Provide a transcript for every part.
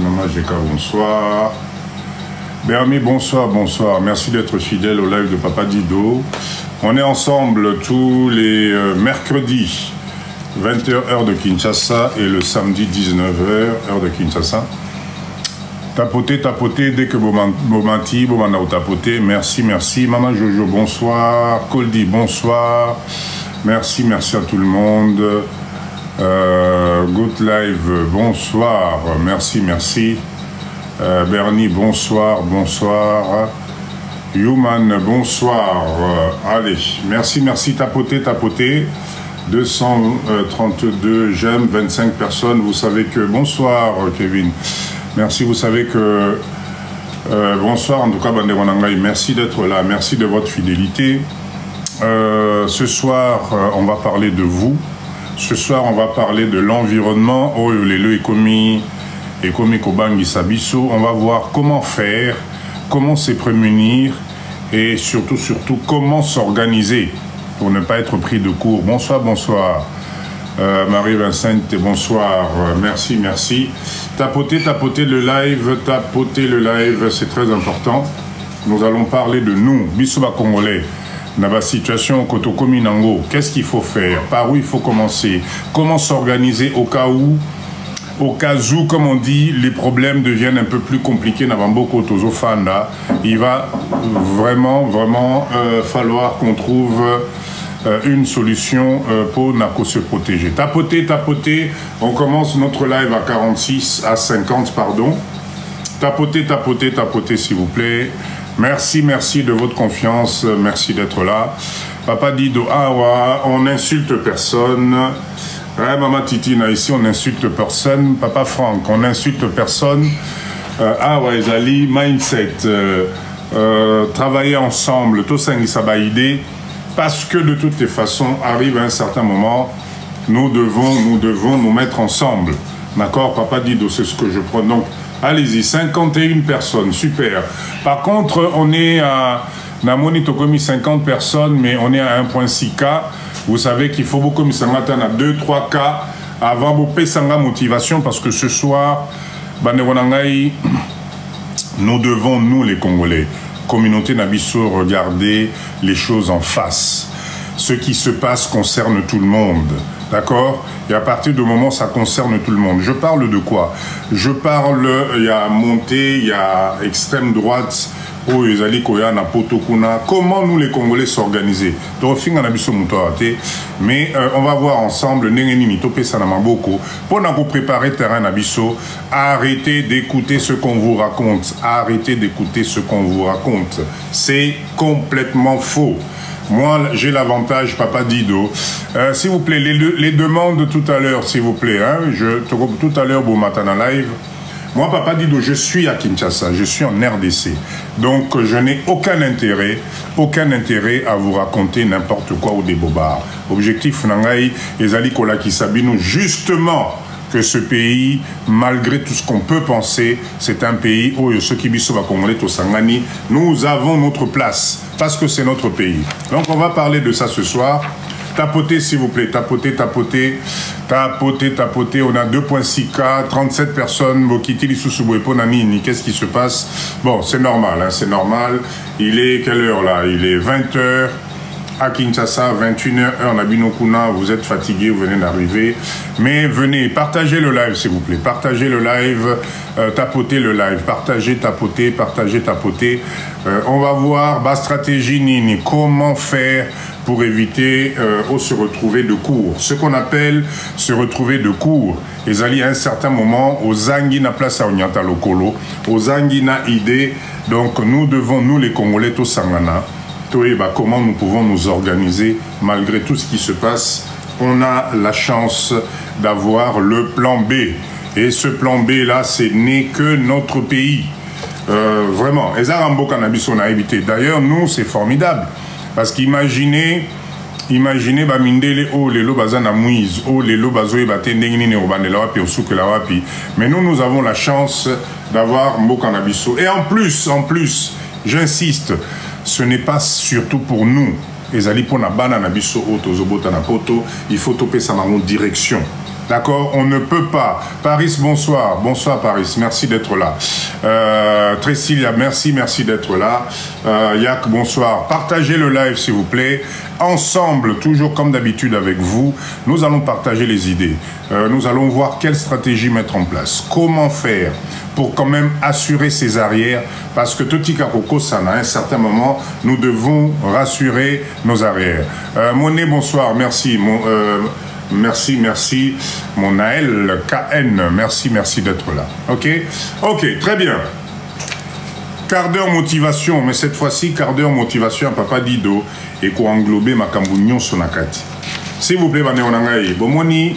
Maman Jeka, bonsoir. Bermi, bonsoir, bonsoir. Merci d'être fidèle au live de Papa Dido. On est ensemble tous les mercredis, 20h heure de Kinshasa et le samedi 19h heure de Kinshasa. Tapotez, tapotez, dès que vous menti, vous m'en tapotez. Merci, merci. Maman Jojo, bonsoir. Koldi, bonsoir. Merci, merci à tout le monde. Good Live, bonsoir. Merci, merci. Bernie, bonsoir, bonsoir. Human, bonsoir. Allez, merci, merci. Tapotez, tapotez. 232 j'aime, 25 personnes. Vous savez que... Bonsoir, Kevin. Merci, vous savez que... bonsoir, en tout cas, Bande Wanangai, merci d'être là, merci de votre fidélité. Ce soir, on va parler de vous. Ce soir, on va parler de l'environnement. Oh, le Ekomi Kobangi Sabiso. On va voir comment faire, comment se prémunir et surtout, comment s'organiser pour ne pas être pris de court. Bonsoir, bonsoir. Marie-Vincent, bonsoir. Merci, merci. Tapotez, tapotez le live, c'est très important. Nous allons parler de nous, Bissoba Congolais, dans la situation Kotokomi Nango. Qu'est-ce qu'il faut faire? Par où il faut commencer? Comment s'organiser au cas où, comme on dit, les problèmes deviennent un peu plus compliqués. Nabamboko Tozofanda, il va vraiment falloir qu'on trouve une solution pour Nako se protéger. Tapotez, tapotez. On commence notre live à 46, à 50, pardon. Tapotez, tapotez, tapotez, s'il vous plaît. Merci, merci de votre confiance. Merci d'être là. Papa Dido, Awa, on n'insulte personne. Ouais, Maman Titina, ici, on n'insulte personne. Papa Franck, on n'insulte personne. Awa, Ezali, mindset. Travailler ensemble, tout ça, ça va aider. Parce que de toutes les façons, arrive à un certain moment, nous devons nous mettre ensemble. D'accord, Papa Dido, c'est ce que je prends. Donc, allez-y, 51 personnes, super. Par contre, on est à Namoni Tokomi 50 personnes, mais on est à 1.6K. Vous savez qu'il faut beaucoup de à 2-3K avant de payer sa motivation, parce que ce soir, nous devons, nous les Congolais, communauté Nabiso, regarder les choses en face. Ce qui se passe concerne tout le monde. D'accord? Et à partir du moment où ça concerne tout le monde. Je parle de quoi? Je parle, il y a montée, il y a extrême droite, comment nous les Congolais s'organiser. Mais on va voir ensemble pour nous préparer terrain Nabiso. Arrêtez d'écouter ce qu'on vous raconte. Arrêtez d'écouter ce qu'on vous raconte. C'est complètement faux. Moi, j'ai l'avantage, Papa Dido. S'il vous plaît, les demandes tout à l'heure, s'il vous plaît. Hein, tout à l'heure, bon matin en live. Moi, Papa Dido, je suis à Kinshasa, je suis en RDC. Donc, je n'ai aucun intérêt à vous raconter n'importe quoi ou des bobards. Objectif, Nangaï, Ezali Kolaki Sabino, justement, que ce pays, malgré tout ce qu'on peut penser, c'est un pays où ceux qui bisou va Congolais au Sangani, nous avons notre place, parce que c'est notre pays. Donc, on va parler de ça ce soir. Tapotez, s'il vous plaît, tapotez, tapotez, tapotez, tapotez. On a 2.6K, 37 personnes. Qu'est-ce qui se passe? Bon, c'est normal, hein, c'est normal. Il est quelle heure là? Il est 20h à Kinshasa, 21h, heure Nabinokuna. Vous êtes fatigué, vous venez d'arriver. Mais venez, partagez le live, s'il vous plaît. Partagez le live, tapotez le live. Partagez, tapotez, partagez, tapotez. On va voir, ma stratégie Nini, comment faire pour éviter se retrouver de court. Ce qu'on appelle se retrouver de court. Et à un certain moment, aux Zangina place à Onyata Lokolo, aux Zangina idée. Donc nous devons, nous les Congolais, tous Sangana, comment nous pouvons nous organiser malgré tout ce qui se passe. On a la chance d'avoir le plan B. Et ce plan B là, ce n'est que notre pays. Vraiment. Et Zarambo Cannabis, on a évité. D'ailleurs, nous, c'est formidable. Parce qu'imaginez, Bamindele, oh, les lobazana mouise, oh, les lobazoé batendengini ne obanela wapi, osuke la wapi. Mais nous avons la chance d'avoir Mbokanabiso. Et en plus, j'insiste, ce n'est pas surtout pour nous. Il faut toper sa direction. D'accord, on ne peut pas. Paris, bonsoir. Bonsoir Paris, merci d'être là. Trécilia, merci d'être là. Yak, bonsoir. Partagez le live s'il vous plaît. Ensemble, toujours comme d'habitude avec vous, nous allons partager les idées. Nous allons voir quelle stratégie mettre en place. Comment faire pour quand même assurer ses arrières. Parce que Totika Koko, ça, à un certain moment, nous devons rassurer nos arrières. Monet, bonsoir, merci. Merci, mon Naël KN, merci d'être là. Ok, très bien. Quart d'heure motivation, mais cette fois-ci, quart d'heure motivation à Papa Dido et qu'on englobe ma Cambouignon Sonakati. S'il vous plaît, Banéonangaï, Bomoni,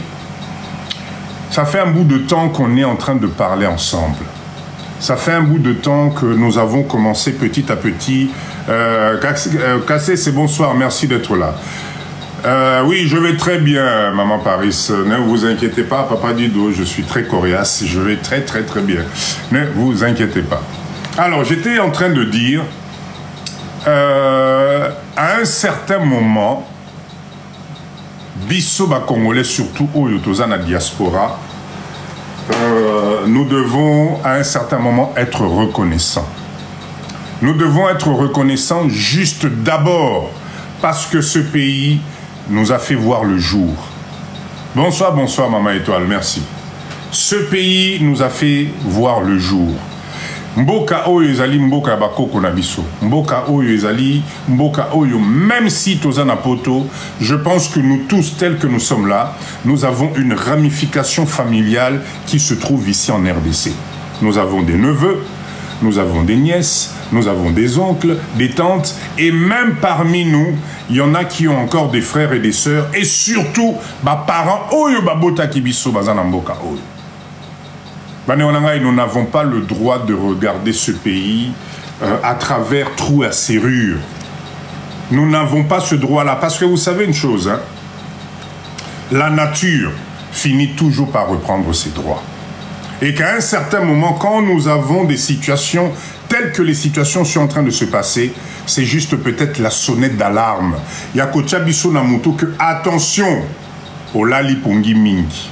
ça fait un bout de temps qu'on est en train de parler ensemble. Ça fait un bout de temps que nous avons commencé petit à petit. Cassé, c'est bonsoir, merci d'être là. Oui, je vais très bien, Maman Paris. Ne vous inquiétez pas, Papa Dido, je suis très coriace. Je vais très bien. Ne vous inquiétez pas. Alors, j'étais en train de dire, à un certain moment, biso ba Congolais, surtout au Yotozana diaspora, nous devons à un certain moment être reconnaissants. Nous devons être reconnaissants juste d'abord parce que ce pays nous a fait voir le jour. Bonsoir, Maman Étoile, merci. Ce pays nous a fait voir le jour. Mboka oyo ezali mboka bakoko na biso. Mboka oyo ezali mboka oyo, même si tozana poto, je pense que nous tous, tels que nous sommes là, nous avons une ramification familiale qui se trouve ici en RDC. Nous avons des neveux, nous avons des nièces, nous avons des oncles, des tantes, et même parmi nous, il y en a qui ont encore des frères et des sœurs, et surtout, parents, oyo babota kibiso bazana mboka oyo. Nous n'avons pas le droit de regarder ce pays à travers trous à serrure. Nous n'avons pas ce droit-là, parce que vous savez une chose, hein, la nature finit toujours par reprendre ses droits. Et qu'à un certain moment, quand nous avons des situations telles que les situations sont en train de se passer, c'est juste peut-être la sonnette d'alarme. Il y a Kochabiso Namuto que attention au Lali Pongi Mingi.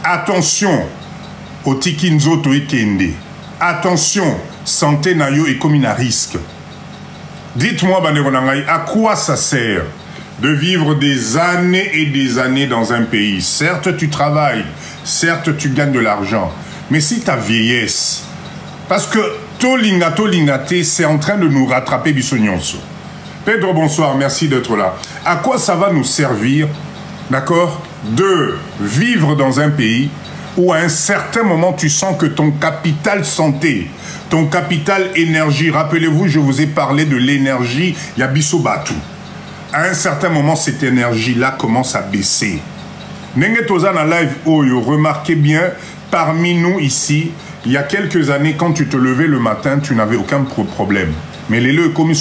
Attention au Tikinzoto Ekende. Attention, santé Nayo est comme à risque. Dites-moi, Baneronangaï, à quoi ça sert de vivre des années et des années dans un pays? Certes, tu travailles, certes, tu gagnes de l'argent. Mais si ta vieillesse, parce que Tolingate, c'est en train de nous rattraper Bissonyonso. Pedro, bonsoir, merci d'être là. À quoi ça va nous servir, d'accord, de vivre dans un pays où à un certain moment tu sens que ton capital santé, ton capital énergie, rappelez-vous, je vous ai parlé de l'énergie Yabiso Batu. À un certain moment, cette énergie-là commence à baisser. Nengetozan à live, remarquez bien, parmi nous ici, il y a quelques années, quand tu te levais le matin, tu n'avais aucun problème. Mais les le comme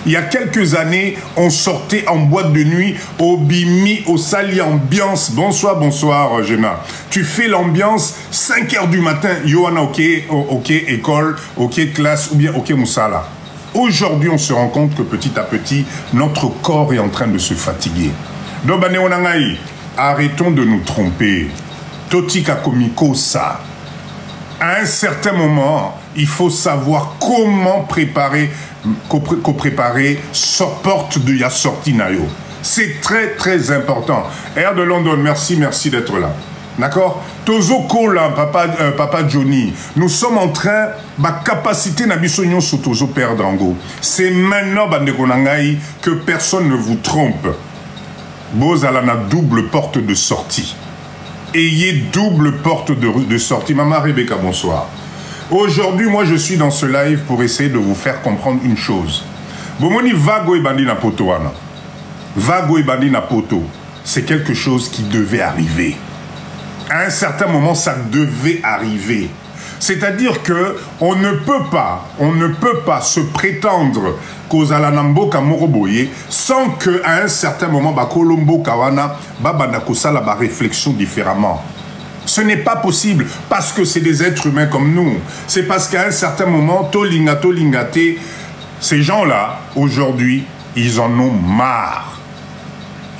il y a quelques années, on sortait en boîte de nuit au Bimi, au Sali ambiance. Bonsoir, Jenna. Tu fais l'ambiance 5 h du matin. Yoana, ok, école, ok, classe, ou bien ok, Moussala. Aujourd'hui, on se rend compte que petit à petit, notre corps est en train de se fatiguer. Donc, arrêtons de nous tromper. Totika komiko ça. À un certain moment, il faut savoir comment préparer, porte de la sortie nayo. C'est très important. Air de London, merci d'être là. D'accord? Tozoko là, papa Johnny, nous sommes en train, capacité na bisognon sur Tozo perdre en go. C'est maintenant, Bandekonangaï, que personne ne vous trompe. Bozala na double porte de sortie. Ayez double porte de sortie. Maman Rebecca, bonsoir. Aujourd'hui, moi, je suis dans ce live pour essayer de vous faire comprendre une chose. Bomoni vago et bandi na poto wana. Vago et bandi na poto, c'est quelque chose qui devait arriver. À un certain moment, ça devait arriver. C'est-à-dire que on ne peut pas se prétendre qu'aux alanamboka moroboye sans qu'à un certain moment, bakolombo kawana, babandakosala ba réflexion différemment. Ce n'est pas possible parce que c'est des êtres humains comme nous. C'est parce qu'à un certain moment, tolingate, ces gens-là, aujourd'hui, ils en ont marre.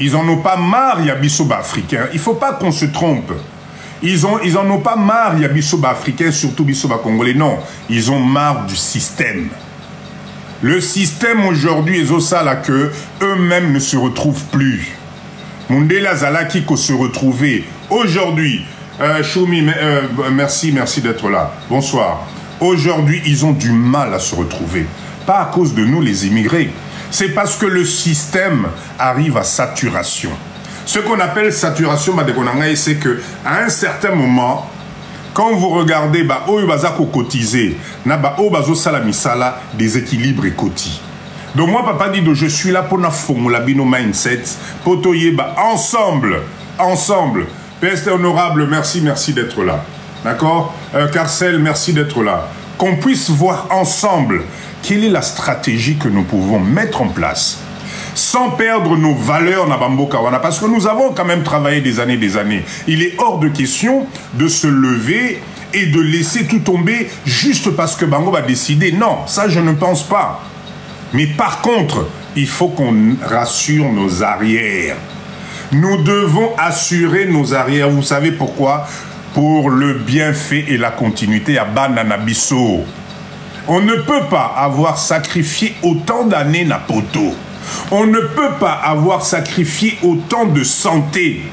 ils en ont pas marre, il y a Bissoba africain. Il ne faut pas qu'on se trompe. Ils en ont pas marre, il y a Bissoba africain, surtout Bissoba congolais. Non, ils ont marre du système. Le système aujourd'hui est au là que eux-mêmes ne se retrouvent plus. Mundela Zalaki qu'on se retrouver. Aujourd'hui, Choumi, merci d'être là. Bonsoir. Aujourd'hui, ils ont du mal à se retrouver. Pas à cause de nous, les immigrés. C'est parce que le système arrive à saturation. Ce qu'on appelle saturation, c'est qu'à un certain moment, quand vous regardez, cotiser, des équilibres et cotis. Donc moi, papa dit, je suis là pour formuler nos mindset, pour ensemble. PST honorable, merci d'être là. D'accord? Carcel, merci d'être là. Qu'on puisse voir ensemble quelle est la stratégie que nous pouvons mettre en place sans perdre nos valeurs na Bamboka Wana, parce que nous avons quand même travaillé des années. Il est hors de question de se lever et de laisser tout tomber juste parce que Bango va décider. Non, ça je ne pense pas. Mais par contre, il faut qu'on rassure nos arrières. Nous devons assurer nos arrières. Vous savez pourquoi? Pour le bienfait et la continuité à Bananabiso. On ne peut pas avoir sacrifié autant d'années na poto. On ne peut pas avoir sacrifié autant de santé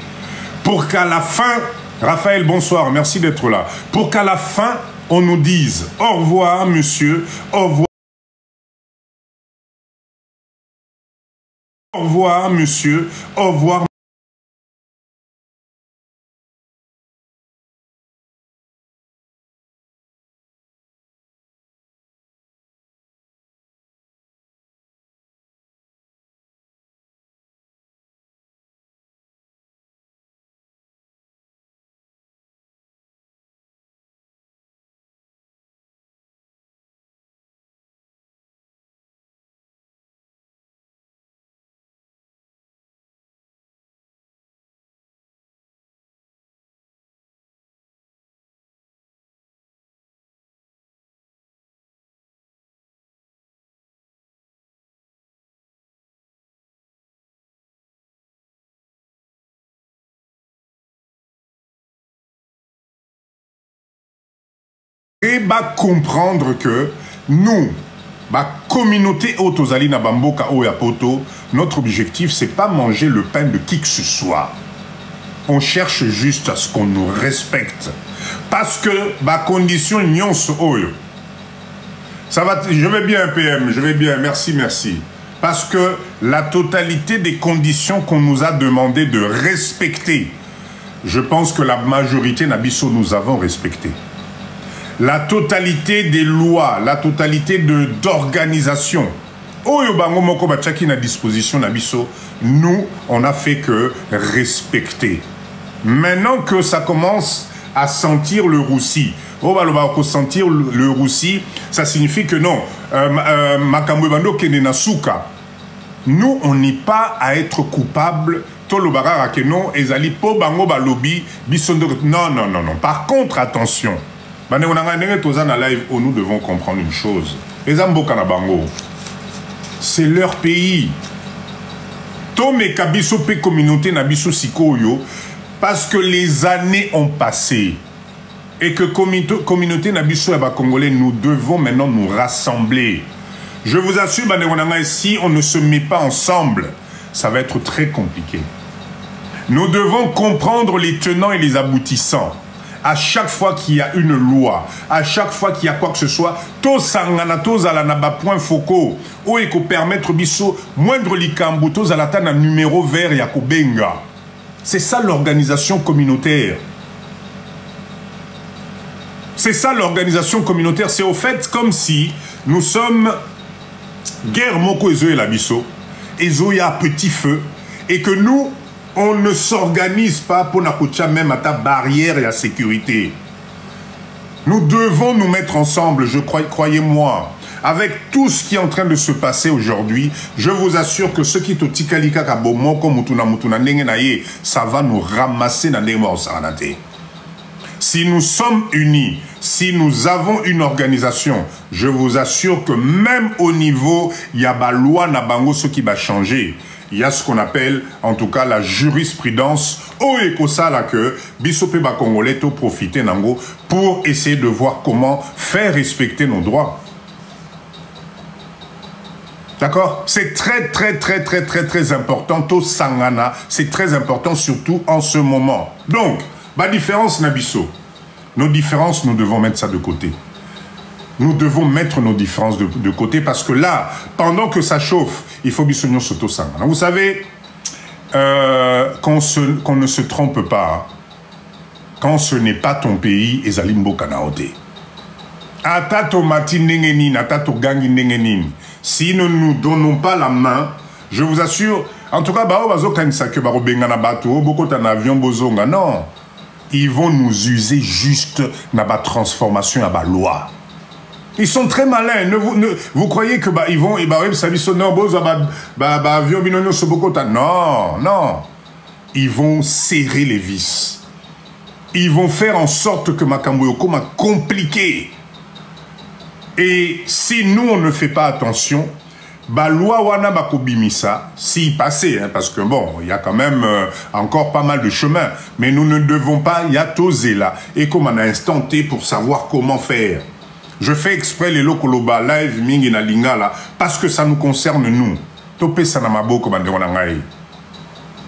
pour qu'à la fin, Raphaël, bonsoir, merci d'être là, pour qu'à la fin, on nous dise au revoir, monsieur, au revoir. Au revoir, monsieur, au revoir. Et comprendre que nous, communauté Otozali na Bamboka Oyapoto, notre objectif, c'est pas manger le pain de qui que ce soit. On cherche juste à ce qu'on nous respecte. Parce que, condition nyonso oyo. Ça va, je vais bien, PM, je vais bien, merci. Parce que la totalité des conditions qu'on nous a demandé de respecter, je pense que la majorité Nabiso nous avons respecté. La totalité des lois, la totalité d'organisation. Oyo bango moko bachaki na disposition Nabiso, nous, on a fait que respecter. Maintenant que ça commence à sentir le roussi, sentir le roussi, ça signifie que non, makambo bando kene na suka. Nous, on n'est pas à être coupable. Tolobara que non, ezali po bango balobi bisondo. Non. Par contre, attention. Nous devons comprendre une chose. C'est leur pays. Tome kabiso pe communauté nabiso sikoyo parce que les années ont passé et que communauté nabiso yaba congolais, nous devons maintenant nous rassembler. Je vous assure, si on ne se met pas ensemble, ça va être très compliqué. Nous devons comprendre les tenants et les aboutissants. À chaque fois qu'il y a une loi, à chaque fois qu'il y a quoi que ce soit, to sangana to zalana ba point focaux, ou eko permettre biso moindre likambo to zalata na numéro vert ya kobenga. C'est ça l'organisation communautaire. C'est ça l'organisation communautaire. C'est au fait comme si nous sommes guerre moko ezo et la biso, ezo ya petit feu, et que nous on ne s'organise pas pour n'accoucher même à ta barrière et à sécurité. Nous devons nous mettre ensemble, croyez-moi. Avec tout ce qui est en train de se passer aujourd'hui, je vous assure que ce qui est au Tikalika Kabomo, comme ça va nous ramasser dans les morts. Si nous sommes unis, si nous avons une organisation, je vous assure que même au niveau, il y a la loi na bango ce qui va changer. il y a ce qu'on appelle, en tout cas, la jurisprudence au Ekosala que Bissope ba Congolais to profiter nango pour essayer de voir comment faire respecter nos droits. D'accord? C'est très important. To Sangana, c'est très important, surtout en ce moment. Donc, ma différence, Nabiso. Nos différences, nous devons mettre ça de côté. Nous devons mettre nos différences de côté parce que là, pendant que ça chauffe, il faut bisogno soto Sangana. Vous savez, qu'on ne se trompe pas, quand ce n'est pas ton pays, Ezalimbo Kanaote. Atato mati nengenin, atato gangi nengenin. Si nous ne nous donnons pas la main, je vous assure, en tout cas, non, ils vont nous user juste dans la transformation à la loi. Ils sont très malins. Vous croyez que ils vont non. Ils vont serrer les vis. Ils vont faire en sorte que Makambo Yoko m'a compliqué. Et si nous, on ne fait pas attention, bah, loi wana bakobimisa, si passé, hein, parce que bon, il y a quand même encore pas mal de chemin, mais nous ne devons pas y atoser là, et comme on a instant T pour savoir comment faire. Je fais exprès les lokoloba live mingi na lingala, parce que ça nous concerne nous. Topé sanamaboko banderonangai.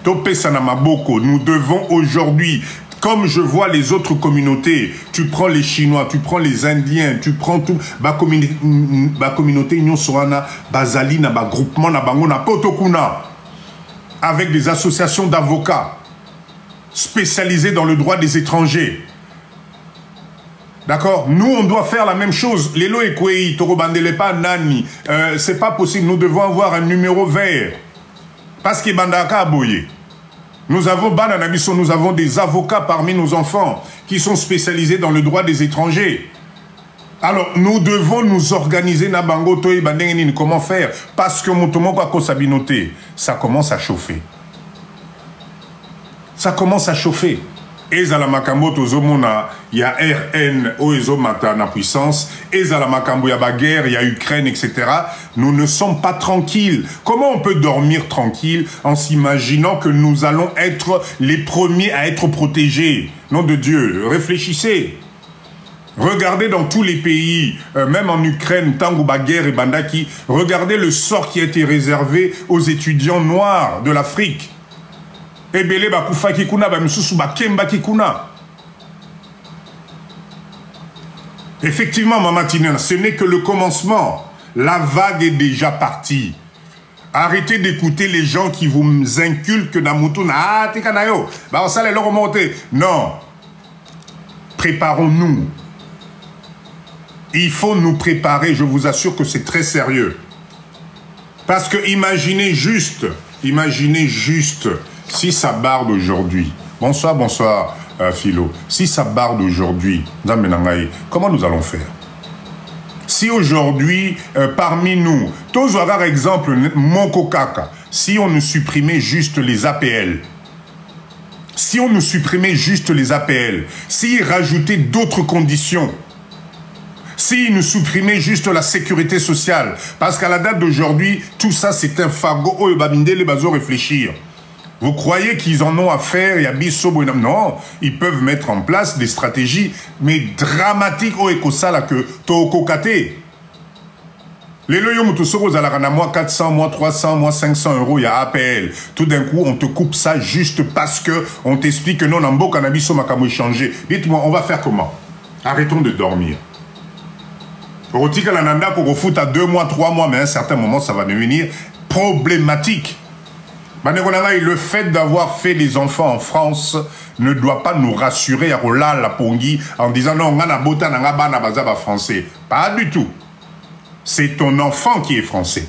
Topé sanamaboko, nous devons aujourd'hui. Comme je vois les autres communautés, tu prends les Chinois, tu prends les Indiens, tu prends tout, ba communauté Union Sorana, Bazali, na ba groupement, na bango, na Potokuna, avec des associations d'avocats spécialisés dans le droit des étrangers. D'accord? Nous, on doit faire la même chose. Lelo Ekwei, Torobandelepa, Nani, c'est pas possible. Nous devons avoir un numéro vert. Parce que Bandaka a boyé. Nous avons des avocats parmi nos enfants qui sont spécialisés dans le droit des étrangers. Alors, nous devons nous organiser Nabango Toy Bandengenin. Comment faire? Parce que Motomoko Sabinoté, ça commence à chauffer. Ça commence à chauffer. Et à la Makambo Tozomona, il y a RN, Oezo Mata na puissance. Et à la Makambo, il y a guerre, il y a Ukraine, etc. Nous ne sommes pas tranquilles. Comment on peut dormir tranquille en s'imaginant que nous allons être les premiers à être protégés? Nom de Dieu, réfléchissez. Regardez dans tous les pays, même en Ukraine, Tango Baguerre et Bandaki, regardez le sort qui a été réservé aux étudiants noirs de l'Afrique. Ebele bakufa kikuna ba misusu bakemba kikuna. Effectivement, Mama Tinena, ce n'est que le commencement. La vague est déjà partie. Arrêtez d'écouter les gens qui vous inculquent dans Moutouna. Ah, tikanayo, bah on s'allait le remonter. Non. Préparons-nous. Il faut nous préparer, je vous assure que c'est très sérieux. Parce que imaginez juste, si ça barde aujourd'hui, bonsoir, Philo, si ça barde aujourd'hui, comment nous allons faire? Si aujourd'hui, parmi nous, tous par exemple, Moko Kaka, si on nous supprimait juste les APL, s'ils rajoutaient d'autres conditions, s'ils nous supprimaient juste la sécurité sociale, parce qu'à la date d'aujourd'hui, tout ça c'est un fardeau, les bases réfléchir. Vous croyez qu'ils en ont à faire? Non, ils peuvent mettre en place des stratégies, mais dramatiques au Ekosala que Tokokate. Les loyaux moutoussoro à la mois 400, mois 300, mois 500 euros, il y a APL. Tout d'un coup, on te coupe ça juste parce que on t'explique que non, Nambo Cannabis Makamo changé. Dites-moi, on va faire comment? Arrêtons de dormir. Rotika Lananda pour refout à 2 mois, 3 mois, mais à un certain moment, ça va devenir problématique. Le fait d'avoir fait des enfants en France ne doit pas nous rassurer à Rola la Pongi en disant non, on a bota na bana bazaba français. Pas du tout. C'est ton enfant qui est français.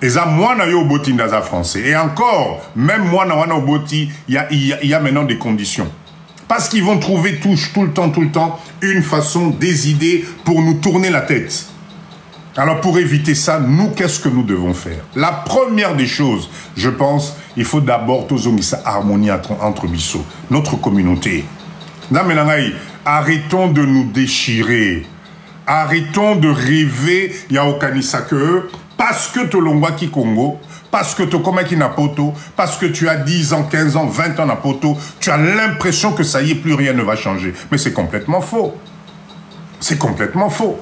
Et ça, moi, na yo boti ndaza français. Et encore, même moi, na wana boti, il y a maintenant des conditions. Parce qu'ils vont trouver tout le temps, une façon, des idées pour nous tourner la tête. Alors pour éviter ça, nous, qu'est-ce que nous devons faire? La première des choses, je pense, il faut d'abord tozongisa harmonie entre Bissau, notre communauté. Arrêtons de nous déchirer. Arrêtons de rêver Yaokanisa que parce que Tolongwa ki Congo, parce que tu as na poto, parce que tu as 10 ans, 15 ans, 20 ans na poto, tu as l'impression que ça y est, plus rien ne va changer. Mais c'est complètement faux. C'est complètement faux.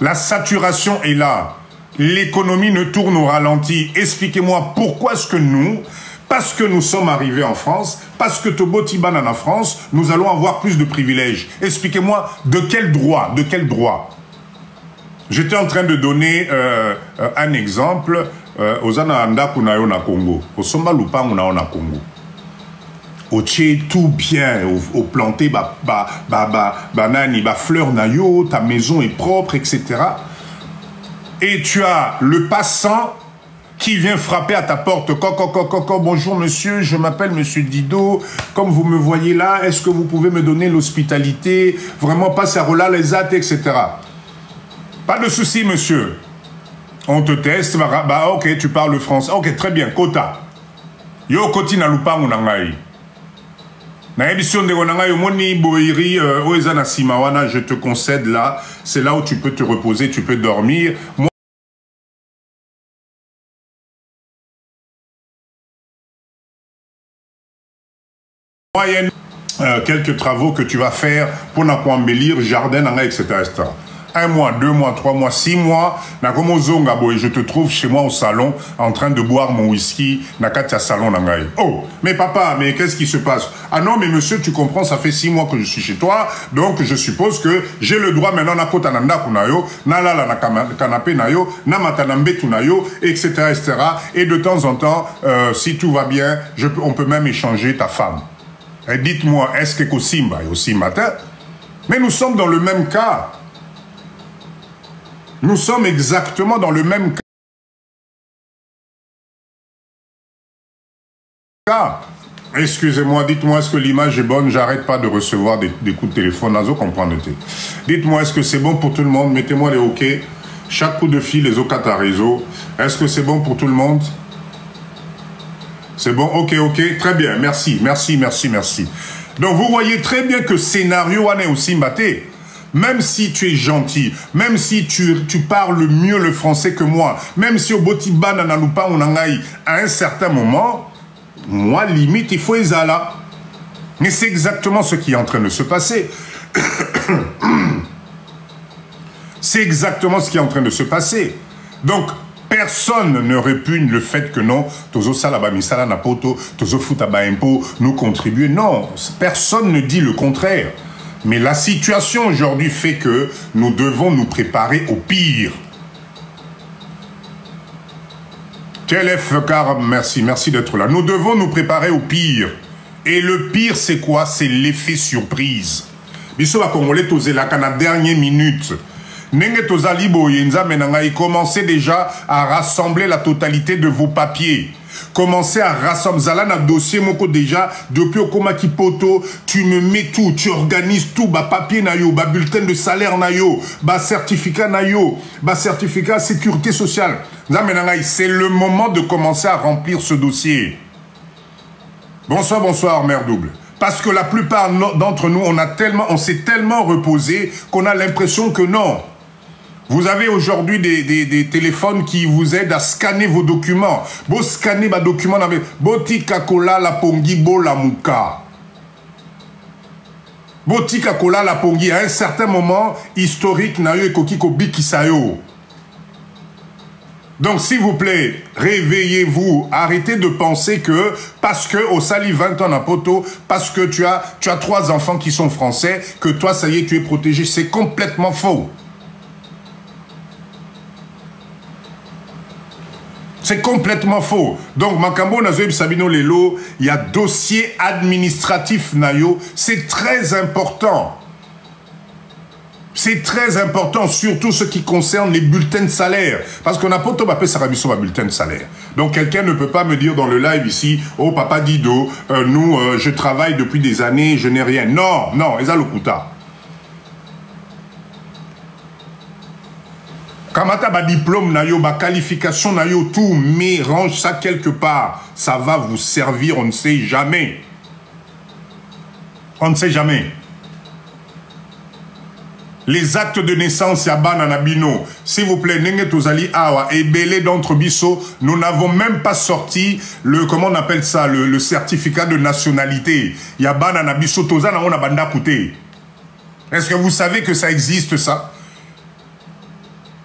La saturation est là. L'économie ne tourne au ralenti. Expliquez-moi pourquoi est-ce que nous, parce que nous sommes arrivés en France, parce que Toboti Banan en France, nous allons avoir plus de privilèges. Expliquez-moi de quel droit, de quel droit. J'étais en train de donner un exemple aux Ananda Kunayo na Congo, au Somba Lupango na Congo. Au tché tout bien, au planté, banani, fleur nayo, ta maison est propre, etc. Et tu as le passant qui vient frapper à ta porte. Bonjour monsieur, je m'appelle monsieur Dido. Comme vous me voyez là, est-ce que vous pouvez me donner l'hospitalité? Vraiment pas ça relâche les actes, etc. Pas de souci monsieur. On te teste, ok, tu parles français. Ok, très bien, quota. Yo koti na lupango na ngai. Na édition de Gonanga Yomoni Boiri Oezana Simawana, je te concède là, c'est là où tu peux te reposer, tu peux dormir. Moyenne, quelques travaux que tu vas faire pour embellir jardin, etc., etc. 1 mois, 2 mois, 3 mois, 6 mois, je te trouve chez moi au salon en train de boire mon whisky, Nakatia salon nangai. Oh, mais papa, mais qu'est-ce qui se passe? Ah non, mais monsieur, tu comprends, ça fait 6 mois que je suis chez toi, donc je suppose que j'ai le droit maintenant na kotananda kunayo, na la na canapé nayo, na matanambe tunayo, etc., etc. Et de temps en temps, si tout va bien, on peut même échanger ta femme. Et dites-moi, est-ce que Kosimba est aussi matin? Mais nous sommes dans le même cas. Nous sommes exactement dans le même cas. Excusez-moi, dites-moi, est-ce que l'image est bonne? J'arrête pas de recevoir des coups de téléphone. Nazo comprendre. Dites-moi, est-ce que c'est bon pour tout le monde? Mettez-moi les OK. Chaque coup de fil, les OK à réseau. Est-ce que c'est bon pour tout le monde? C'est bon? OK, OK. Très bien. Merci, merci, merci, merci. Donc, vous voyez très bien que scénario en est aussi mbaté. Même si tu es gentil, même si tu parles mieux le français que moi, même si au Botiba Nanalupa Onangaï, à un certain moment, moi, limite, il faut Ezala. Mais c'est exactement ce qui est en train de se passer. C'est exactement ce qui est en train de se passer. Donc, personne ne répugne le fait que non, Tozo Salaba Misala Napoto, Tozo Futaba Impo, nous contribuer. Non, personne ne dit le contraire. Mais la situation aujourd'hui fait que nous devons nous préparer au pire. TLF, merci, merci d'être là. Nous devons nous préparer au pire. Et le pire, c'est quoi? C'est l'effet surprise. Biso va congolais toze la kana dernière minute. Nenge toza libo yenza menanga, commencez déjà à rassembler la totalité de vos papiers. Commencez à rassembler. Zala na dossier moko déjà depuis au koma ki poto, tu me mets tout, tu organises tout, ba papier na yo, ba bulletin de salaire na yo, ba certificat na yo, ba certificat sécurité sociale. C'est le moment de commencer à remplir ce dossier. Bonsoir, bonsoir, mère double. Parce que la plupart d'entre nous, on s'est tellement reposé qu'on a l'impression que non. Vous avez aujourd'hui des téléphones qui vous aident à scanner vos documents. Vous scannez vos documents avec Botika Kola la Pongi Bo la Mouka. Botika Kola la Pongi, à un certain moment historique, Nayo et Kokiko Bikisayo. Donc, s'il vous plaît, réveillez-vous. Arrêtez de penser que, parce que au Sali 20 ans à Poto, parce que tu as 3 enfants qui sont français, que toi, ça y est, tu es protégé. C'est complètement faux. C'est complètement faux. Donc, Makambo Nazoeb Sabino Lelo, il y a dossier administratif Nayo. C'est très important. C'est très important, surtout ce qui concerne les bulletins de salaire. Parce qu'on a pas tout appelé Sarabiso à bulletin de salaire. Donc, quelqu'un ne peut pas me dire dans le live ici, oh, papa Dido, je travaille depuis des années, je n'ai rien. Non, non, Eza Lokuta. Kamata ba diplôme nayo, ba qualification nayo, tout, mais range ça quelque part. Ça va vous servir, on ne sait jamais. On ne sait jamais. Les actes de naissance, Yabana Nabino. S'il vous plaît, Nenge Tozali Awa et Belé d'entre Bisso, nous n'avons même pas sorti le, comment on appelle ça, le certificat de nationalité. Yabana Nabiso Tozana, on a banda coûté. Est-ce que vous savez que ça existe, ça?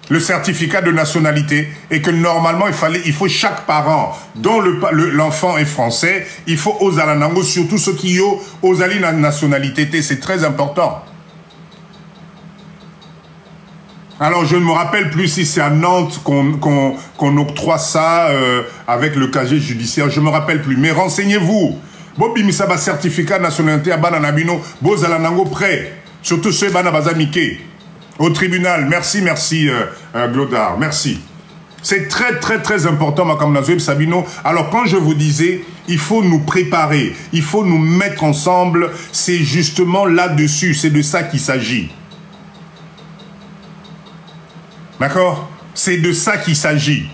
Le certificat de nationalité, et que normalement, il faut chaque parent, dont l'enfant est français, il faut aux alanango, surtout ceux qui ont aux ali la nationalité, c'est très important. Alors, je ne me rappelle plus si c'est à Nantes qu'on octroie ça avec le casier judiciaire. Je ne me rappelle plus. Mais renseignez-vous. Bobi Misaba certificat de nationalité à Bananabino, Bozalanango prêt. Surtout ceux Banabazamike. Au tribunal. Merci, merci, Glodard. Merci. C'est très, très, très important, Makam Nazoeb Sabino. Alors, quand je vous disais, il faut nous préparer, il faut nous mettre ensemble, c'est justement là-dessus. C'est de ça qu'il s'agit. D'accord? C'est de ça qu'il s'agit.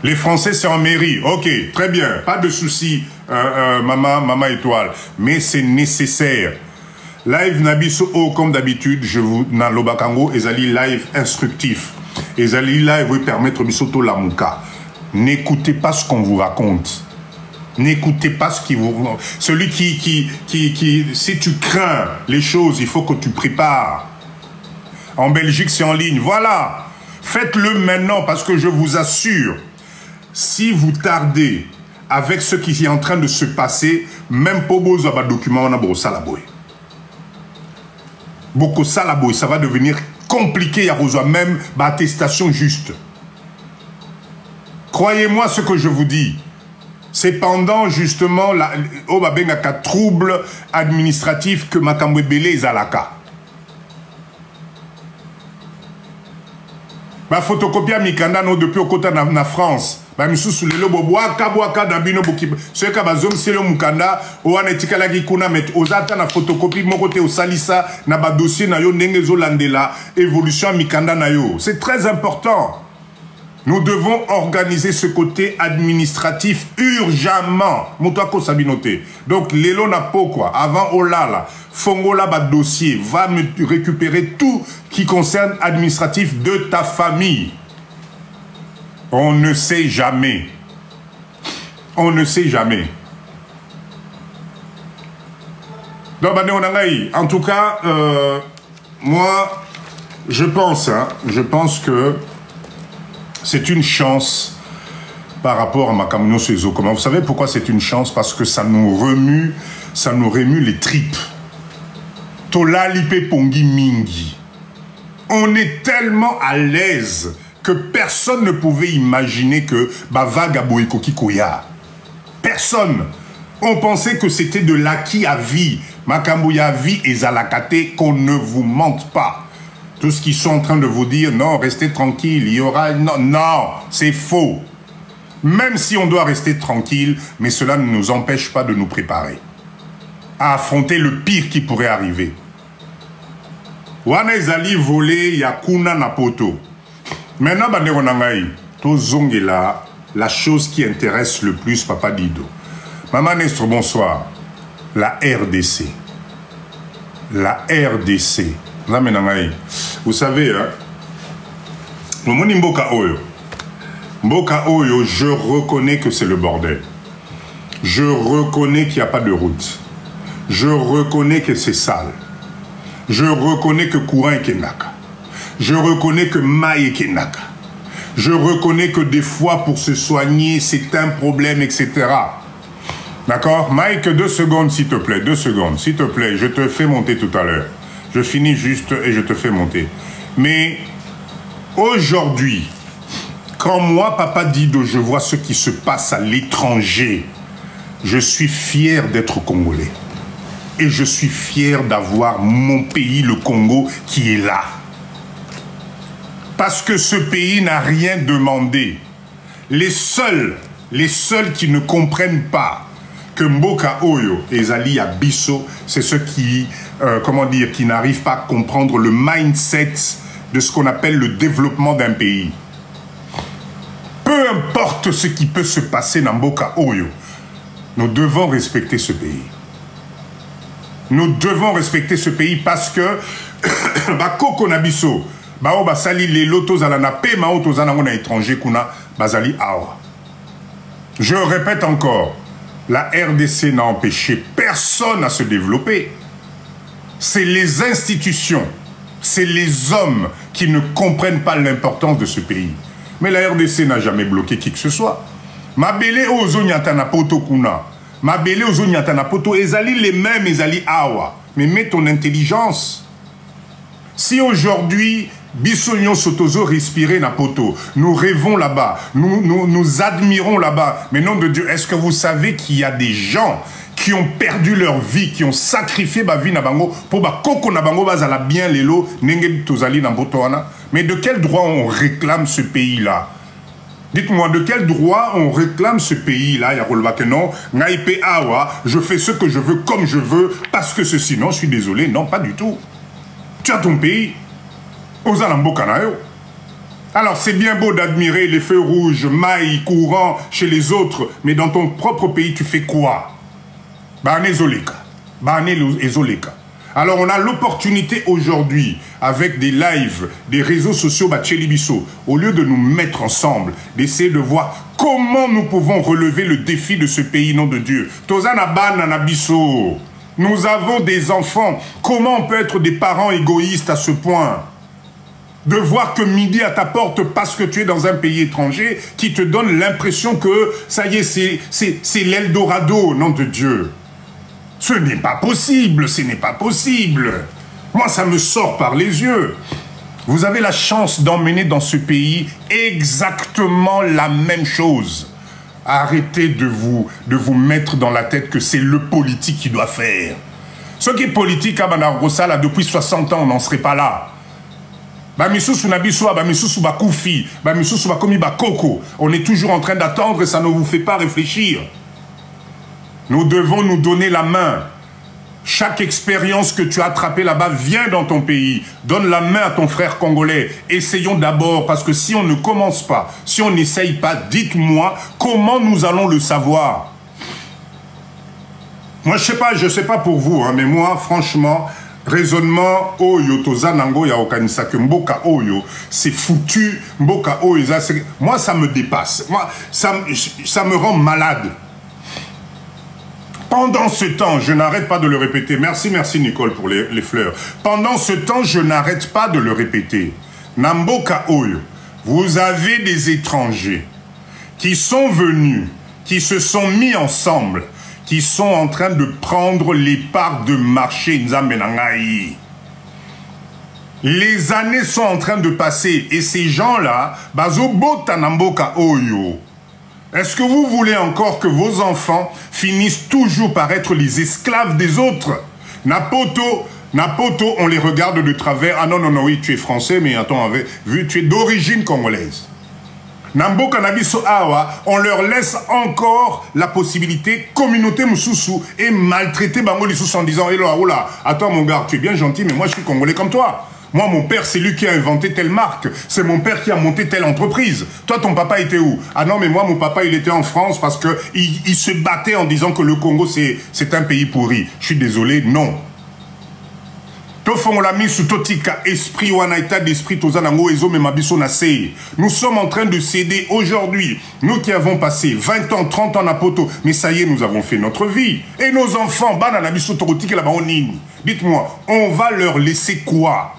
Les Français, c'est en mairie. Ok, très bien. Pas de souci, maman étoile. Mais c'est nécessaire. Live Nabiso, comme d'habitude, je vous, dans l'Obakango, Ezali live instructif. Ezali live vous permettre Misoto Lamouka. N'écoutez pas ce qu'on vous raconte. N'écoutez pas ce qui vous... Celui qui... Si tu crains les choses, il faut que tu prépares. En Belgique, c'est en ligne. Voilà. Faites-le maintenant parce que je vous assure, si vous tardez avec ce qui est en train de se passer, même pour vos documents, on a beaucoup salaboy. Beaucoup salaboy, ça va devenir compliqué. Il y a besoin même d'attestation juste. Croyez-moi ce que je vous dis. C'est pendant justement le trouble administratif que Makambwe Belé est à la cas. Ma photocopie à Mikanda depuis au côté de France. Ma misou sous le lobo boaka d'abino boki. Ce que bazom c'est le Mukanda ou an etikala kuna met ozata na photocopie mon côté au salisa na ba dossier na yo nengezo landela évolution Mikanda na yo. C'est très important. Nous devons organiser ce côté administratif urgemment. Moutako Sabinoté. Donc, l'élo n'a pas quoi. Avant Olala, Fongola ba dossier, va me récupérer tout qui concerne administratif de ta famille. On ne sait jamais. On ne sait jamais. Donc, en tout cas, moi, je pense que c'est une chance par rapport à Makamno Sezo. Comment vous savez pourquoi c'est une chance? Parce que ça nous remue les tripes. Tola lipe pongi mingi. On est tellement à l'aise que personne ne pouvait imaginer que vague à Boïkoki Koya. Personne. On pensait que c'était de l'acquis à vie. Makamboya vie et Zalakate, qu'on ne vous mente pas. Tout ce qu'ils sont en train de vous dire, non, restez tranquille, il y aura... Non, non, c'est faux. Même si on doit rester tranquille, mais cela ne nous empêche pas de nous préparer à affronter le pire qui pourrait arriver. Wana ezali volé yakuna napoto. Maintenant, la chose qui intéresse le plus Papa Dido. Maman Nestre, bonsoir. La RDC. La RDC. Vous savez, hein, Mboka Oyo, je reconnais que c'est le bordel. Je reconnais qu'il n'y a pas de route. Je reconnais que c'est sale. Je reconnais que courant est kenaka. Je reconnais que maille est kenaka. Je reconnais que des fois, pour se soigner, c'est un problème, etc. D'accord? Mike, 2 secondes, s'il te plaît. 2 secondes, s'il te plaît. Je te fais monter tout à l'heure. Je finis juste et je te fais monter. Mais aujourd'hui, quand moi, Papa Dido, je vois ce qui se passe à l'étranger, je suis fier d'être Congolais. Et je suis fier d'avoir mon pays, le Congo, qui est là. Parce que ce pays n'a rien demandé. Les seuls qui ne comprennent pas que Mboka Oyo et Zali Abisso, c'est ceux qui, comment dire, qui n'arrivent pas à comprendre le mindset de ce qu'on appelle le développement d'un pays. Peu importe ce qui peut se passer dans Mboka Oyo, nous devons respecter ce pays. Nous devons respecter ce pays parce que bakoko na biso bao basali les lotos ala na pe ma autos ana ngona étranger kuna bazali awa. Je répète encore, la RDC n'a empêché personne à se développer. C'est les institutions, c'est les hommes qui ne comprennent pas l'importance de ce pays. Mais la RDC n'a jamais bloqué qui que ce soit. Mabele ozo nyatana poto kuna. Mabele ozo nyatana poto ezali les mêmes ezali awa. Mais mets ton intelligence. Si aujourd'hui Bissognon Sotozo respirait na poto, nous rêvons là-bas, nous admirons là-bas. Mais nom de Dieu, est-ce que vous savez qu'il y a des gens qui ont perdu leur vie, qui ont sacrifié ma vie na bango pour ba koko na bango bazala bien lelo nenge tozali na botoana? Mais de quel droit on réclame ce pays-là? Dites-moi, de quel droit on réclame ce pays-là? Non, je fais ce que je veux, comme je veux, parce que ceci, non, je suis désolé, non, pas du tout. Tu as ton pays. Alors, c'est bien beau d'admirer les feux rouges, mailles, courants chez les autres, mais dans ton propre pays, tu fais quoi? Alors, on a l'opportunité aujourd'hui, avec des lives, des réseaux sociaux, au lieu de nous mettre ensemble, d'essayer de voir comment nous pouvons relever le défi de ce pays, nom de Dieu. Nous avons des enfants. Comment on peut être des parents égoïstes à ce point? De voir que midi à ta porte parce que tu es dans un pays étranger qui te donne l'impression que, ça y est, c'est l'Eldorado, nom de Dieu. Ce n'est pas possible, ce n'est pas possible. Moi, ça me sort par les yeux. Vous avez la chance d'emmener dans ce pays exactement la même chose. Arrêtez de vous mettre dans la tête que c'est le politique qui doit faire. Ce qui est politique à Banargosala, depuis 60 ans, on n'en serait pas là. On est toujours en train d'attendre et ça ne vous fait pas réfléchir. Nous devons nous donner la main. Chaque expérience que tu as attrapée là-bas, viens dans ton pays. Donne la main à ton frère congolais. Essayons d'abord, parce que si on ne commence pas, si on n'essaye pas, dites-moi comment nous allons le savoir. Moi, je sais pas pour vous, hein, mais moi, franchement, raisonnement oyo tozanango ya okanisa que mboka oyo c'est foutu, mboka oyo moi ça me dépasse. Moi ça me rend malade. Pendant ce temps, je n'arrête pas de le répéter. Merci Nicole pour les fleurs. Pendant ce temps, je n'arrête pas de le répéter. Namboka Oyo, vous avez des étrangers qui sont venus, qui se sont mis ensemble, qui sont en train de prendre les parts de marché Nzambenangaï. Les années sont en train de passer et ces gens-là, bazobota namboka Oyo. Est-ce que vous voulez encore que vos enfants finissent toujours par être les esclaves des autres? Napoto, on les regarde de travers. Ah non, oui, tu es français, mais attends, vu tu es d'origine congolaise. Namboka Nabiso Awa, on leur laisse encore la possibilité, communauté Moussoussou, et maltraiter Bango Lissous en disant, hello, attends mon gars, tu es bien gentil, mais moi je suis congolais comme toi. Moi, mon père, c'est lui qui a inventé telle marque. C'est mon père qui a monté telle entreprise. Toi, ton papa était où? Ah non, mais moi, mon papa, il était en France parce qu'il se battait en disant que le Congo, c'est un pays pourri. Je suis désolé, non. Nous sommes en train de céder aujourd'hui. Nous qui avons passé 20 ans, 30 ans à Poto, mais ça y est, nous avons fait notre vie. Et nos enfants, dites-moi, on va leur laisser quoi?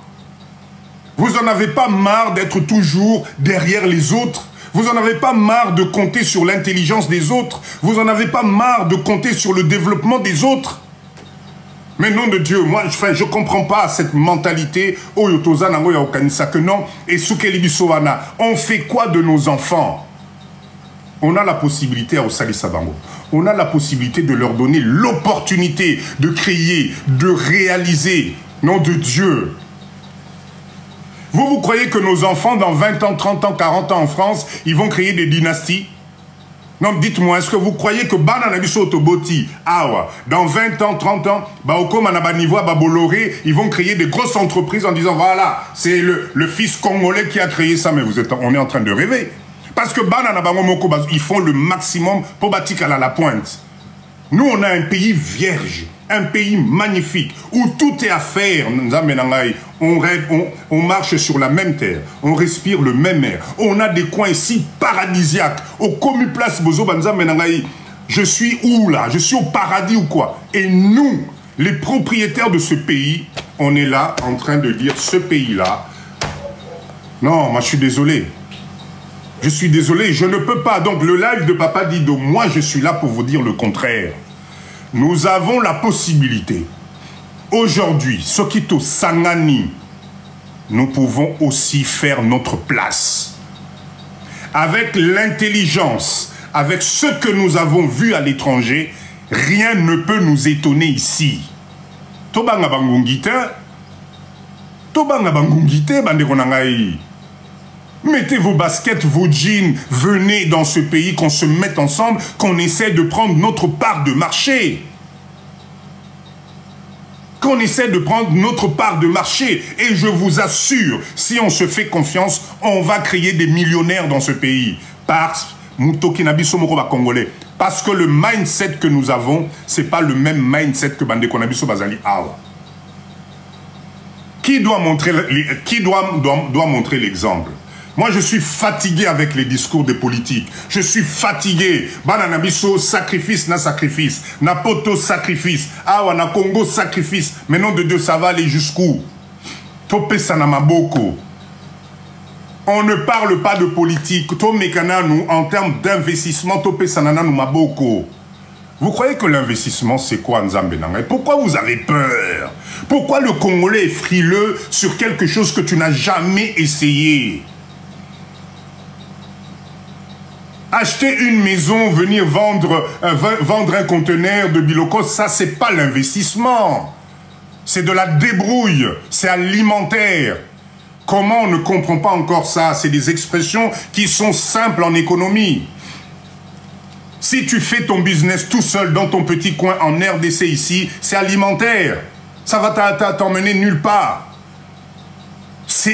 Vous n'en avez pas marre d'être toujours derrière les autres? Vous n'en avez pas marre de compter sur l'intelligence des autres? Vous n'en avez pas marre de compter sur le développement des autres? Mais nom de Dieu, moi je ne comprends pas cette mentalité. Que non, et on fait quoi de nos enfants? On a la possibilité à Osali Sabango. On a la possibilité de leur donner l'opportunité de créer, de réaliser. Nom de Dieu. Vous croyez que nos enfants, dans 20 ans, 30 ans, 40 ans en France, ils vont créer des dynasties? Non, dites-moi, est-ce que vous croyez que Bananabiso Otoboti, dans 20 ans, 30 ans, ils vont créer des grosses entreprises en disant, voilà, c'est le fils congolais qui a créé ça, mais on est en train de rêver. Parce que Banana Bangomoko, ils font le maximum pour bâtir à la pointe. Nous, on a un pays vierge, un pays magnifique, où tout est à faire. On marche sur la même terre, on respire le même air. On a des coins ici paradisiaques. Au Commu Place Bozo Banza Menangaï, je suis où là? Je suis au paradis ou quoi? Et nous, les propriétaires de ce pays, on est là en train de dire ce pays-là. Non, moi je suis désolé. Je suis désolé, je ne peux pas. Donc le live de Papa Dido, moi je suis là pour vous dire le contraire. Nous avons la possibilité. Aujourd'hui, Sokito Sangani, nous pouvons aussi faire notre place. Avec l'intelligence, avec ce que nous avons vu à l'étranger, rien ne peut nous étonner ici. Tobanga bangungite, bande konangai. Mettez vos baskets, vos jeans, venez dans ce pays, qu'on se mette ensemble, qu'on essaie de prendre notre part de marché. Qu'on essaie de prendre notre part de marché. Et je vous assure, si on se fait confiance, on va créer des millionnaires dans ce pays. Parce que le mindset que nous avons, ce n'est pas le même mindset que Bande Konabiso Bazali Awa. Qui doit montrer l'exemple? Moi, je suis fatigué avec les discours des politiques. Je suis fatigué. Bananabiso, sacrifice, na sacrifice. Na poto, sacrifice. Awa, na Congo, sacrifice. Mais nom de Dieu, ça va aller jusqu'où? Topé Sanamaboko. On ne parle pas de politique. Tomekana, nous, en termes d'investissement, Topé Sanana, nous maboko. Vous croyez que l'investissement, c'est quoi, Nzambe Nanga? Pourquoi vous avez peur? Pourquoi le Congolais est frileux sur quelque chose que tu n'as jamais essayé? Acheter une maison, venir vendre un conteneur de Biloko, ça, c'est pas l'investissement. C'est de la débrouille, c'est alimentaire. Comment on ne comprend pas encore ça? C'est des expressions qui sont simples en économie. Si tu fais ton business tout seul dans ton petit coin en RDC ici, c'est alimentaire. Ça va t'emmener nulle part.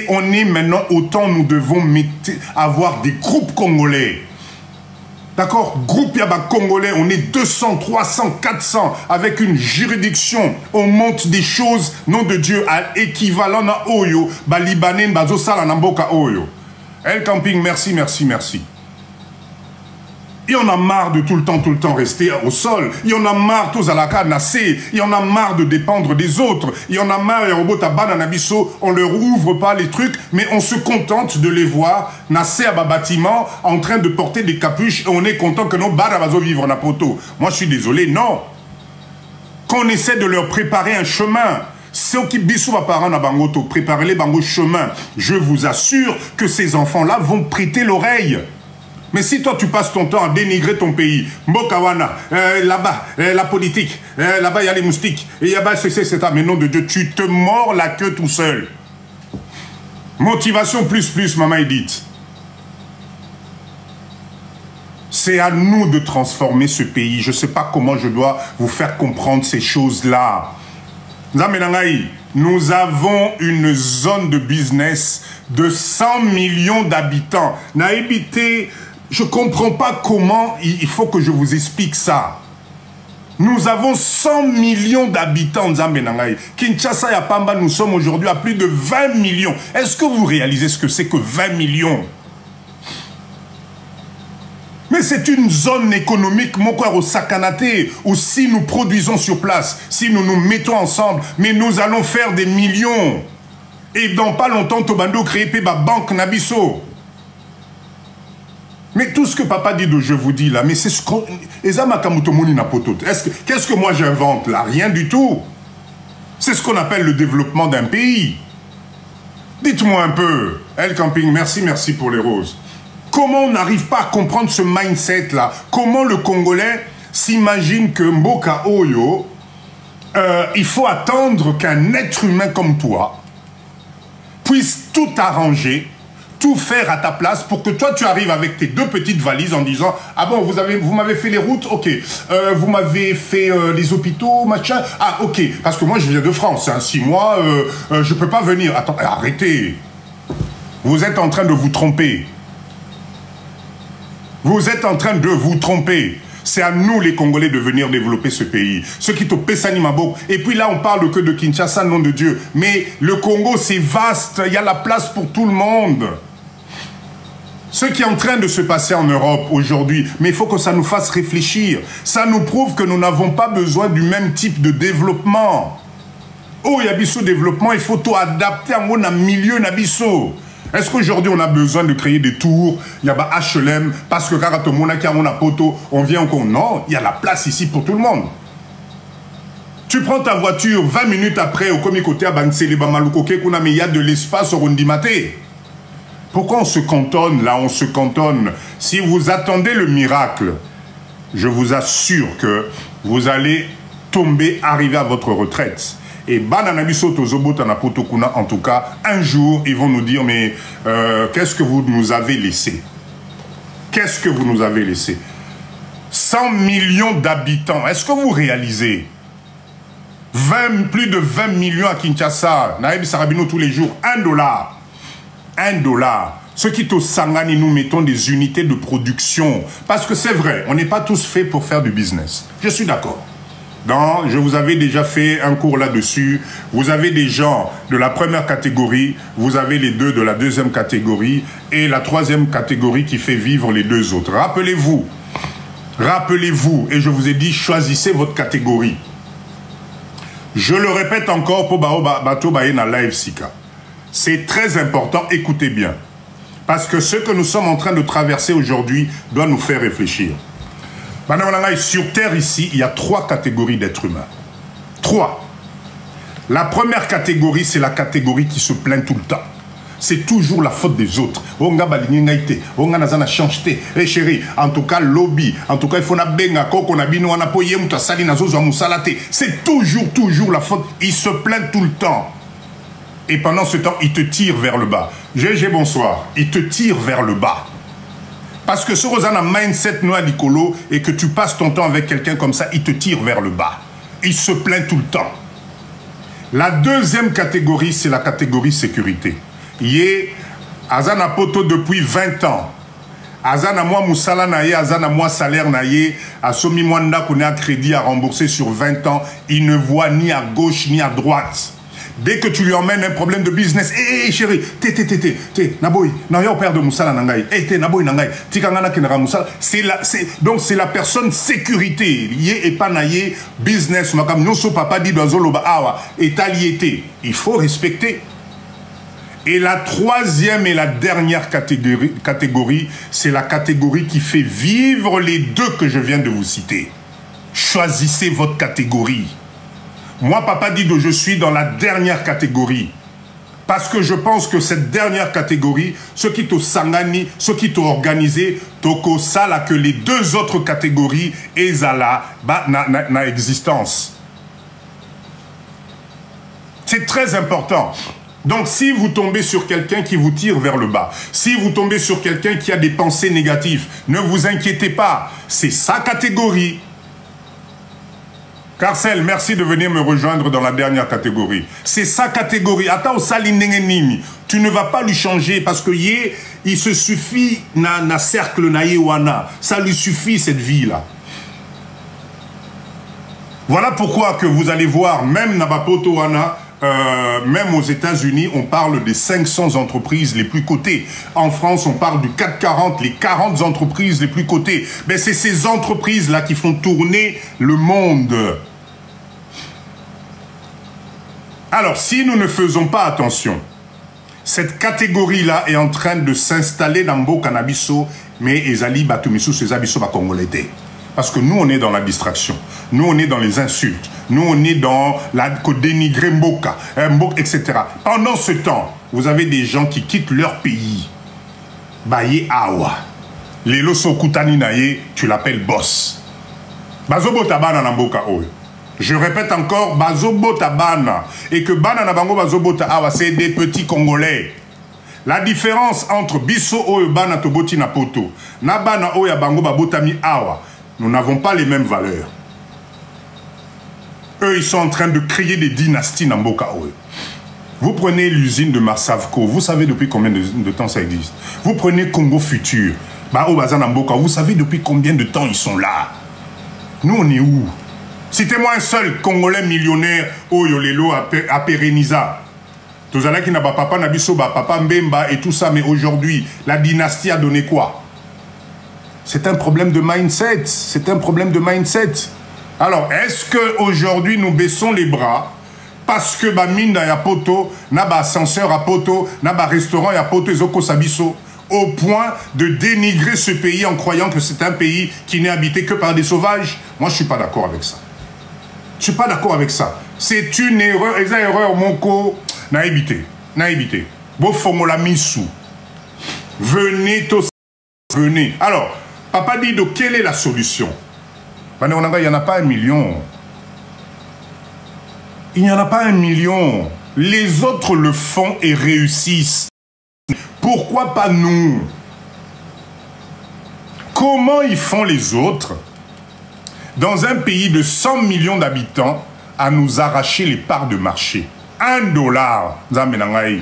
On est maintenant, autant nous devons avoir des groupes congolais. D'accord? Groupe Yaba Congolais, on est 200, 300, 400, avec une juridiction. On monte des choses, nom de Dieu, à équivalent à Oyo, Libanais, Bazo Sala, Namboka Oyo. El Camping, merci, merci, merci. Il y en a marre de tout le temps rester au sol. Il y en a marre tous à la nassé. Il y en a marre de dépendre des autres. Il y en a marre, on leur ouvre pas les trucs, mais on se contente de les voir nassé à bas bâtiment en train de porter des capuches et on est content que nos barabazo vivent en apoto. Moi, je suis désolé, non. Qu'on essaie de leur préparer un chemin. Ceux qui bisou à parents à Bangoto, préparez les bangos chemin. Je vous assure que ces enfants-là vont prêter l'oreille. Mais si toi tu passes ton temps à dénigrer ton pays, Mbokawana, là-bas, la politique, là-bas il y a les moustiques, et là-bas c'est mais nom de Dieu, tu te mords la queue tout seul. Motivation plus, maman Edith. C'est à nous de transformer ce pays. Je ne sais pas comment je dois vous faire comprendre ces choses-là. Nous avons une zone de business de 100 millions d'habitants. Je ne comprends pas comment il faut que je vous explique ça. Nous avons 100 millions d'habitants. Kinshasa et Pamba, nous sommes aujourd'hui à plus de 20 millions. Est-ce que vous réalisez ce que c'est que 20 millions? Mais c'est une zone économique, au Sakanaté, où si nous produisons sur place, si nous nous mettons ensemble, mais nous allons faire des millions. Et dans pas longtemps, Tobando crée la banque Nabiso. Mais tout ce que papa dit, je vous dis là, mais c'est ce qu'on... Qu'est-ce que moi j'invente là? Rien du tout. C'est ce qu'on appelle le développement d'un pays. Dites-moi un peu, El Camping, merci pour les roses. Comment on n'arrive pas à comprendre ce mindset-là? Comment le Congolais s'imagine que Mboka Oyo, il faut attendre qu'un être humain comme toi puisse tout arranger, tout faire à ta place pour que toi tu arrives avec tes deux petites valises en disant « Ah bon, vous m'avez fait les routes, ok. Vous m'avez fait les hôpitaux, machin. Ah ok, parce que moi je viens de France, hein, 6 mois, je peux pas venir. Attends, arrêtez. Vous êtes en train de vous tromper. Vous êtes en train de vous tromper. C'est à nous, les Congolais, de venir développer ce pays. Ceux qui te pessani mabok. Et puis là, on parle que de Kinshasa, nom de Dieu. Mais le Congo, c'est vaste. Il y a la place pour tout le monde. Ce qui est en train de se passer en Europe aujourd'hui, mais il faut que ça nous fasse réfléchir. Ça nous prouve que nous n'avons pas besoin du même type de développement. Oh, il y a biso développement, il faut tout adapter à mon milieu nabiso. Est-ce qu'aujourd'hui on a besoin de créer des tours, il y a HLM, parce que quand on a poto, on vient encore. Non, il y a la place ici pour tout le monde. Tu prends ta voiture 20 minutes après au Komikoté à Bansele Bamalukoke, il y a de l'espace au Rondimate. Pourquoi on se cantonne là, on se cantonne? Si vous attendez le miracle, je vous assure que vous allez tomber, arriver à votre retraite. Et Bananabiso Tozobota Napotokuna, en tout cas, un jour, ils vont nous dire, mais qu'est-ce que vous nous avez laissé? Qu'est-ce que vous nous avez laissé? 100 millions d'habitants, est-ce que vous réalisez? Plus de 20 millions à Kinshasa, Naïb Sarabino tous les jours, $1. $1. Ce qui est au Sangani, nous mettons des unités de production. Parce que c'est vrai, on n'est pas tous faits pour faire du business. Je suis d'accord. Je vous avais déjà fait un cours là-dessus. Vous avez des gens de la première catégorie, vous avez les deux de la deuxième catégorie et la troisième catégorie qui fait vivre les deux autres. Rappelez-vous, et je vous ai dit, choisissez votre catégorie. Je le répète encore pour Bato Baena Live Sika. C'est très important, écoutez bien. Parce que ce que nous sommes en train de traverser aujourd'hui doit nous faire réfléchir. Sur Terre, ici, il y a 3 catégories d'êtres humains. 3. La première catégorie, c'est la catégorie qui se plaint tout le temps. C'est toujours la faute des autres. On a changé. Eh chérie, en tout cas, lobby. En tout cas, il faut c'est toujours la faute. Ils se plaignent tout le temps. Et pendant ce temps, ils te tirent vers le bas. GG, bonsoir. Ils te tirent vers le bas. Parce que si vous avez un mindset noir d'icolo et que tu passes ton temps avec quelqu'un comme ça, il te tire vers le bas. Il se plaint tout le temps. La deuxième catégorie, c'est la catégorie sécurité. Yé, Azana Poto depuis 20 ans. Azana moi Moussala naye, Azana moi salaire naye, Asomi Mwanda qu'on a un crédit à rembourser sur 20 ans, il ne voit ni à gauche ni à droite. Dès que tu lui emmènes un problème de business, hé chérie, naboy, nayo père de Moussala nangai, naboy nangai, tikangana kenara Moussala, donc c'est la personne sécurité, lié et pas naye, business, makam nyoso papa dit dans zoloba awa, étaliété, il faut respecter. Et la troisième et la dernière catégorie, c'est la catégorie qui fait vivre les deux que je viens de vous citer. Choisissez votre catégorie. Moi, Papa Dido, je suis dans la dernière catégorie. Parce que je pense que cette dernière catégorie, ce qui te sangani, ce qui te organisé, toko sala que les deux autres catégories, ezala, na existence. C'est très important. Donc, si vous tombez sur quelqu'un qui vous tire vers le bas, si vous tombez sur quelqu'un qui a des pensées négatives, ne vous inquiétez pas. C'est sa catégorie. Carcel, merci de venir me rejoindre dans la dernière catégorie. C'est sa catégorie. Attends, tu ne vas pas lui changer parce que il se suffit na cercle na wana. Ça lui suffit cette vie-là. Voilà pourquoi que vous allez voir, même Nabapoto wana, même aux États-Unis, on parle des 500 entreprises les plus cotées. En France, on parle du 440, les 40 entreprises les plus cotées. Mais c'est ces entreprises-là qui font tourner le monde. Alors, si nous ne faisons pas attention, cette catégorie-là est en train de s'installer dans Mbo Cannabiso, mais Ezali Batumisu, ces abisso congolais. Parce que nous, on est dans la distraction. Nous, on est dans les insultes. Nous, on est dans la dénigrer Mboka, etc. Pendant ce temps, vous avez des gens qui quittent leur pays. Baye Awa. Lelo Sokutani Naye, tu l'appelles boss. Bazobo Tabana Namboka Oyo. Je répète encore, Bazobo Tabana. Et que Bana Nabango Bazobo Awa, c'est des petits Congolais. La différence entre Bisso Oyo Bana Toboti Napoto, Nabana Oya Bango Babotami Awa, nous n'avons pas les mêmes valeurs. Eux, ils sont en train de créer des dynasties dans Mboka Oyo. Vous prenez l'usine de Marsavco, vous savez depuis combien de temps ça existe. Vous prenez Congo Futur, vous savez depuis combien de temps ils sont là. Nous, on est où? Citez-moi un seul Congolais millionnaire au Yolelo à Pérenisa. Tous allez qui n'a pas papa Nabiso, papa Mbemba et tout ça, mais aujourd'hui, la dynastie a donné quoi? C'est un problème de mindset. C'est un problème de mindset. Alors, est-ce qu'aujourd'hui, nous baissons les bras parce que Minda ya poto, na ba ascenseur à poto, na ba restaurant ya poto, ezoko sabiso, au point de dénigrer ce pays en croyant que c'est un pays qui n'est habité que par des sauvages? Moi, je ne suis pas d'accord avec ça. Je ne suis pas d'accord avec ça. C'est une erreur, une erreur, mon co, n'a évité. Bon, fongola misou. Venez tous, venez. Alors, Papa dit, donc, quelle est la solution? Il n'y en a pas 1 million. Il n'y en a pas 1 million. Les autres le font et réussissent. Pourquoi pas nous? Comment ils font les autres dans un pays de 100 millions d'habitants à nous arracher les parts de marché? $1. $1.